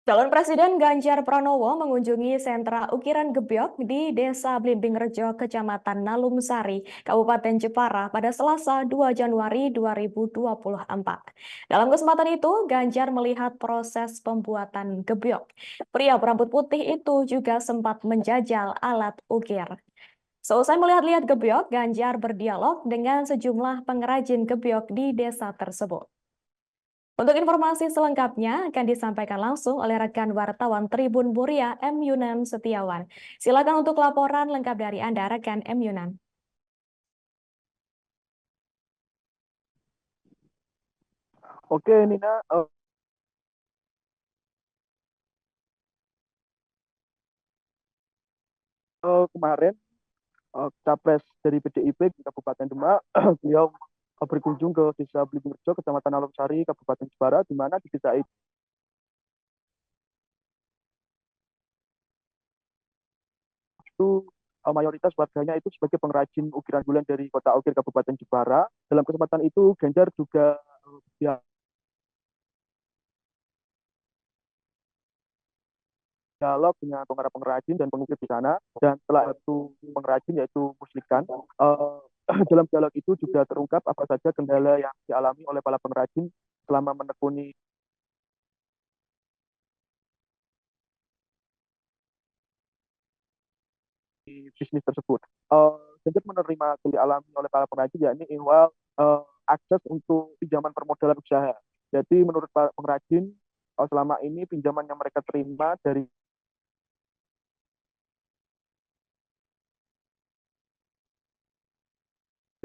Calon Presiden Ganjar Pranowo mengunjungi sentra ukiran Gebyok di Desa Blimbing Rejo, Kecamatan Nalum Sari, Kabupaten Jepara pada Selasa 2 Januari 2024. Dalam kesempatan itu, Ganjar melihat proses pembuatan gebyok. Pria berambut putih itu juga sempat menjajal alat ukir. Seusai melihat-lihat gebyok, Ganjar berdialog dengan sejumlah pengrajin gebyok di desa tersebut. Untuk informasi selengkapnya akan disampaikan langsung oleh rekan wartawan Tribun Muria M. Yunan Setiawan. Silakan untuk laporan lengkap dari Anda, rekan M. Yunan. Oke, Nina, kemarin capres dari PDIP di Kabupaten Demak, beliau berkunjung ke Desa Blimbingrejo, Kecamatan Alomsari, Kabupaten Jepara, di mana di desa itu mayoritas warganya itu sebagai pengrajin ukiran bulan dari Kota Ukir Kabupaten Jepara. Dalam kesempatan itu, Ganjar juga dialog dengan para pengrajin dan pengukir di sana. Dan setelah itu pengrajin yaitu Muslikan, dalam dialog itu juga terungkap apa saja kendala yang dialami oleh para pengrajin selama menekuni bisnis tersebut. Ganjar menerima yang dialami oleh para pengrajin yakni ihwal akses untuk pinjaman permodalan usaha. Jadi menurut para pengrajin selama ini pinjaman yang mereka terima dari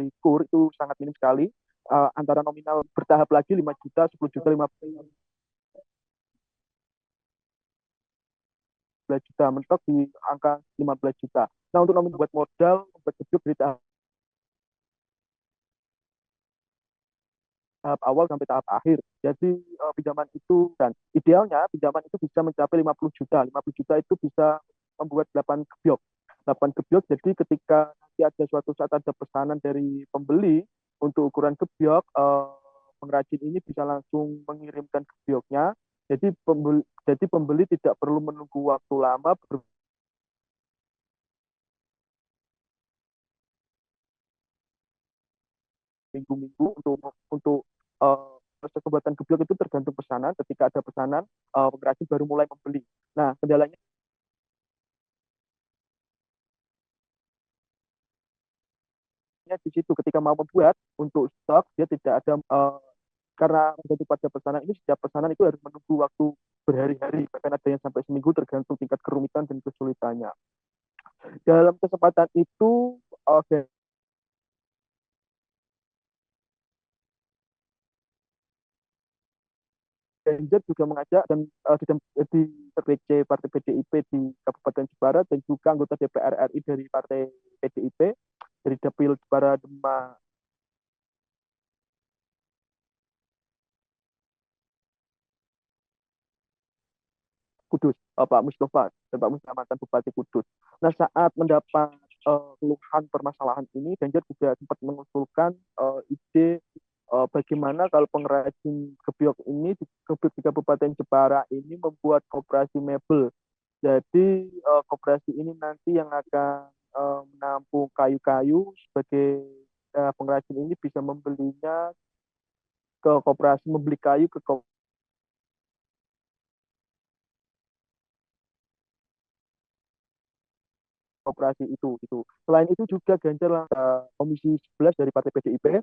KUR itu sangat minim sekali. Antara nominal bertahap lagi 5 juta, 10 juta, 15 juta, mentok di angka 15 juta. Nah, untuk nominal buat modal, buat hidup dari tahap awal sampai tahap akhir. Jadi pinjaman itu dan idealnya pinjaman itu bisa mencapai 50 juta. 50 juta itu bisa membuat 8 gebyok. 8 gebyok, jadi ketika nanti ada suatu saat ada pesanan dari pembeli untuk ukuran gebyok, pengrajin ini bisa langsung mengirimkan gebyoknya. Jadi pembeli tidak perlu menunggu waktu lama berminggu-minggu untuk proses pembuatan gebyok itu tergantung pesanan. Ketika ada pesanan, pengrajin baru mulai membeli. Nah, kendalanya di situ ketika mau membuat untuk stok dia tidak ada karena tergantung pada pesanan ini, setiap pesanan itu harus menunggu waktu berhari-hari, bahkan ada yang sampai seminggu tergantung tingkat kerumitan dan kesulitannya. Dalam kesempatan itu Ganjar juga mengajak dan di TPC Partai PDIP di Kabupaten Jepara dan juga anggota DPR RI dari Partai PDIP dari Dapil Jepara Demak Kudus, Pak Mustafa dan Pak Mustafa mantan Bupati Kudus. Nah, saat mendapat keluhan permasalahan ini, Ganjar juga sempat mengusulkan ide bagaimana kalau pengrajin gebyok ini di Kabupaten Jepara ini membuat koperasi mebel. Jadi koperasi ini nanti yang akan menampung kayu-kayu sebagai pengrajin ini bisa membelinya ke koperasi, membeli kayu ke koperasi itu. Selain itu juga Ganjar Komisi 11 dari Partai PDIP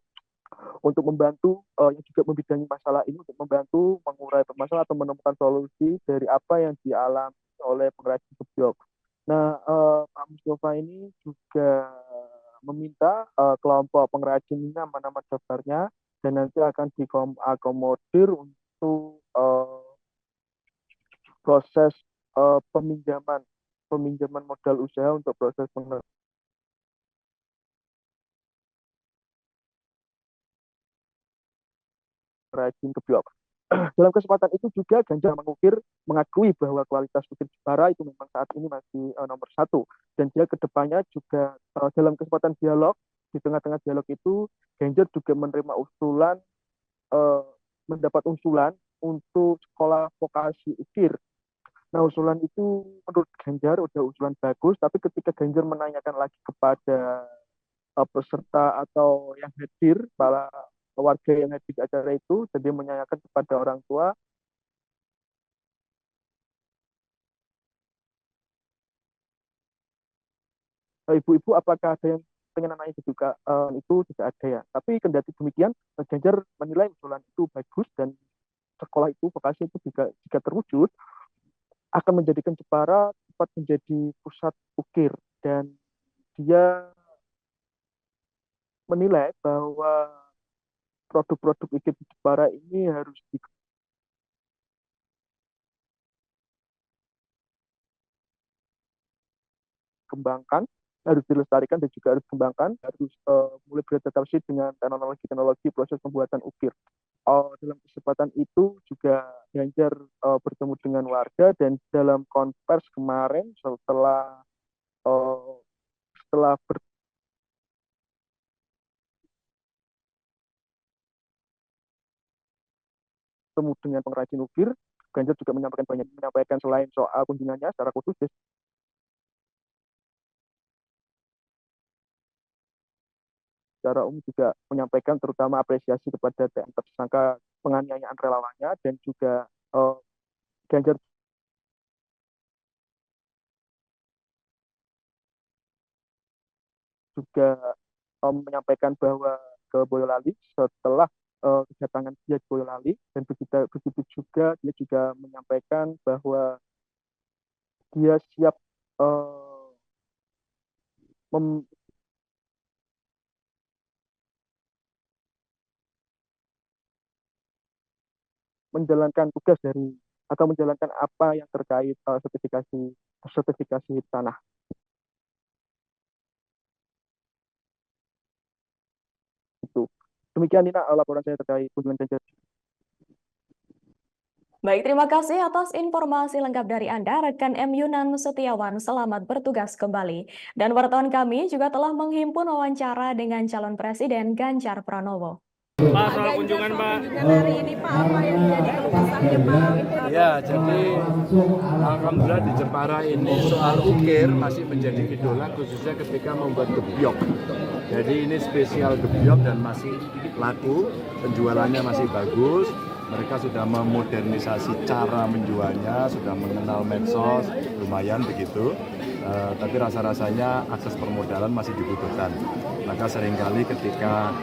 untuk membantu yang juga membidangi masalah ini untuk membantu mengurai permasalahan atau menemukan solusi dari apa yang dialami oleh pengrajin gebyok. Nah, Pak Mustafa ini juga meminta kelompok pengrajin ini nama-nama daftarnya dan nanti akan diakomodir untuk proses peminjaman peminjaman modal usaha untuk proses pengrajin gebyok. Dalam kesempatan itu juga Ganjar mengakui bahwa kualitas ukir Jepara itu memang saat ini masih nomor satu. Dan dia kedepannya juga dalam kesempatan dialog, di tengah-tengah dialog itu, Ganjar juga menerima usulan, uh, mendapat usulan untuk sekolah vokasi ukir Nah, usulan itu menurut Ganjar udah usulan bagus, tapi ketika Ganjar menanyakan lagi kepada peserta atau yang hadir, para warga yang hadir di acara itu, jadi menanyakan kepada orang tua, ibu-ibu apakah ada yang pengen anaknya dibuka, itu tidak ada ya. Tapi kendati demikian, Ganjar menilai usulan itu bagus dan sekolah itu, vokasi itu jika terwujud, akan menjadikan Jepara dapat menjadi pusat ukir, dan dia menilai bahwa produk-produk ukir di Jepara ini harus dikembangkan, harus dilestarikan dan juga harus dikembangkan, harus mulai beradaptasi dengan teknologi-teknologi proses pembuatan ukir. Dalam kesempatan itu juga Ganjar bertemu dengan warga, dan dalam konvers kemarin uh, setelah bertemu dengan pengrajin ukir, Ganjar juga menyampaikan selain soal kunjungannya secara khusus, dia secara umum juga menyampaikan terutama apresiasi kepada tersangka penganiayaan relawannya, dan juga Ganjar juga menyampaikan bahwa ke Boyolali setelah kedatangan dia ke Boyolali, dan begitu juga dia juga menyampaikan bahwa dia siap uh, menjalankan tugas dari atau menjalankan apa yang terkait sertifikasi tanah itu. Demikian Nina, laporan saya terkait kunjungan Ganjar. Baik, terima kasih atas informasi lengkap dari Anda, rekan M. Yunan Setiawan. Selamat bertugas kembali. Dan wartawan kami juga telah menghimpun wawancara dengan calon presiden Ganjar Pranowo. Pak, soal kunjungan Pak. Hari ini Pak, apa yang menjadi keluh kesahnya Pak? Ya, jadi alhamdulillah di Jepara ini soal ukir masih menjadi idola, khususnya ketika membuat gebyok. Jadi ini spesial gebyok dan masih laku, penjualannya masih bagus. Mereka sudah memodernisasi cara menjualnya, sudah mengenal medsos, lumayan begitu. Tapi rasa-rasanya akses permodalan masih dibutuhkan. Maka seringkali ketika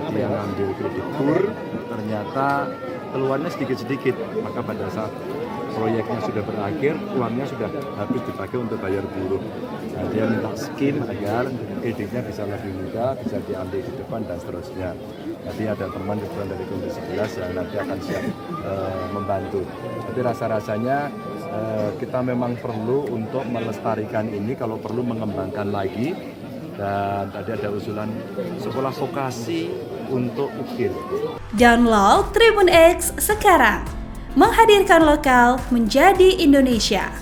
dia ngambil kredit kur, ternyata keluarnya sedikit-sedikit. Maka pada saat proyeknya sudah berakhir, uangnya sudah habis dipakai untuk bayar buruh. Nah, dia minta skim agar kreditnya bisa lebih mudah, bisa diambil di depan dan seterusnya. Nanti ada teman dari Komisi 11 yang nanti akan siap membantu. Tapi rasa-rasanya kita memang perlu untuk melestarikan ini, kalau perlu mengembangkan lagi. Dan tadi ada usulan sekolah vokasi untuk ukir. Download Tribun X sekarang, menghadirkan lokal menjadi Indonesia.